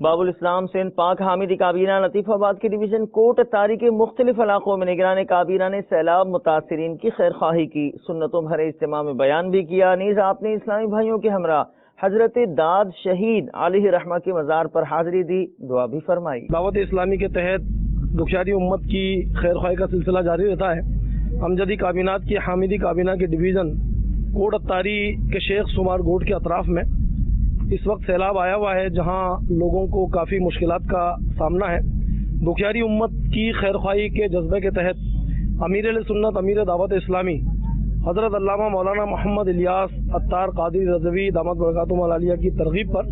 باب الاسلام سندھ پاک حامدی کابینہ لطیف آباد کے ڈویژن کوٹ تاری کے مختلف علاقوں میں نگران کابینہ نے سیلاب متاثرین کی خیر خواہی کی، سنتوں بھرے اجتماع میں بیان بھی کیا۔ نیز آپ نے اسلامی بھائیوں کے ہمراہ حضرت داد شہید علیہ رحمہ کے مزار پر حاضری دی، دعا بھی فرمائی۔ دعوت اسلامی کے تحت دکھیاری امت کی خیر خواہی کا سلسلہ جاری رہتا ہے۔ امجدی کابینات کی حامدی کابینہ کے ڈویژن کوٹ اتاری کے شیخ سمار گوٹ کے اطراف میں اس وقت سیلاب آیا ہوا ہے، جہاں لوگوں کو کافی مشکلات کا سامنا ہے۔ دکھیاری امت کی خیر خواہی کے جذبے کے تحت امیر اہل سنت امیر دعوت اسلامی حضرت علامہ مولانا محمد الیاس عطار قادری رضوی دامت برکاتہم العالیہ کی ترغیب پر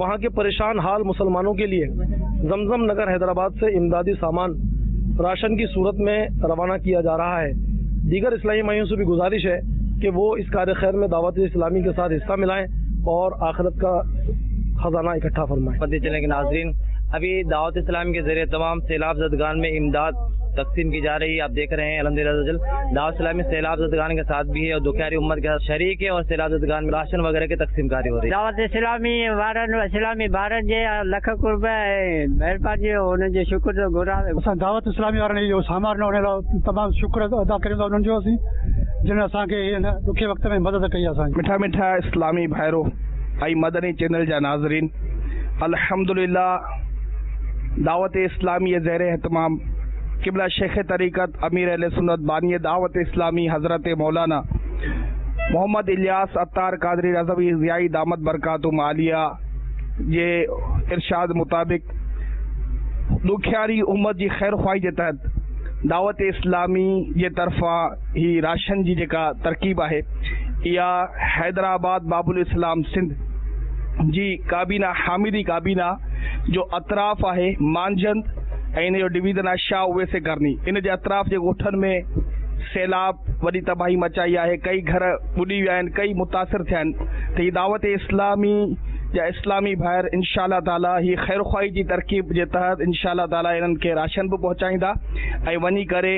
وہاں کے پریشان حال مسلمانوں کے لیے زمزم نگر حیدرآباد سے امدادی سامان راشن کی صورت میں روانہ کیا جا رہا ہے۔ دیگر اسلامی بھائیوں سے بھی گزارش ہے کہ وہ اس کار خیر میں دعوت اسلامی کے ساتھ حصہ ملائیں اور آخرت کا خزانہ اکٹھا فرمائیں۔ پتہ چلے کہ ناظرین ابھی دعوت اسلامی کے ذریعے تمام سیلاب زدگان میں امداد تقسیم کی جا رہی ہے۔ آپ دیکھ رہے ہیں الحمدللہ دعوت اسلامی سیلاب زدگان کے ساتھ بھی ہے اور دکھیاری امت کے ساتھ شریک ہے اور سیلاب زدگان میں راشن وغیرہ کی تقسیم کاری ہو رہی ہے۔ دعوت اسلامی بھارت جے لکھ قربا مہربانی ان جو شکر گزار دعوت اسلامی والے جو سامان تمام شکر ادا کریں ان جو جن ڈکھے وقت میں مدد کئی۔ میٹھا میٹھا اسلامی بھائرو ائی مدنی چینل جا ناظرین، الحمدللہ دعوت اسلامی زیر اہتمام قبلہ شیخ طریقت امیر اہل سنت بانی دعوت اسلامی حضرت مولانا محمد الیاس عطار قادری رضوی ضیائی دامت برکاتہم عالیہ جے ارشاد مطابق دکھیاری امت جی خیر خواہی کے تحت دعوت اسلامی جے طرفاں ہی راشن جی جکا ترکیب ہے یا حیدرآباد باب الاسلام سندھ جی کابینہ حامدی کابینہ جو اطراف ہے مانجند ان جو ڈویژن ہے شاہ اویس کرنی، ان کے اطراف کے ڳوٹھن میں سیلاب وڈی تباہی مچائی ہے، کئی گھر ٻڈی ویا آہن، کئی متاثر تھیا آہن۔ تو یہ دعوت اسلامی یا اسلامی بھائر انشاءاللہ تعالی ہی خیر خواہی کی ترکیب کے تحت انشاءاللہ تعالی انہن کے راشن بھی پہنچائیندا اے ونی کرے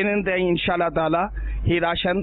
انہن تے انشاءاللہ تعالی ہی راشن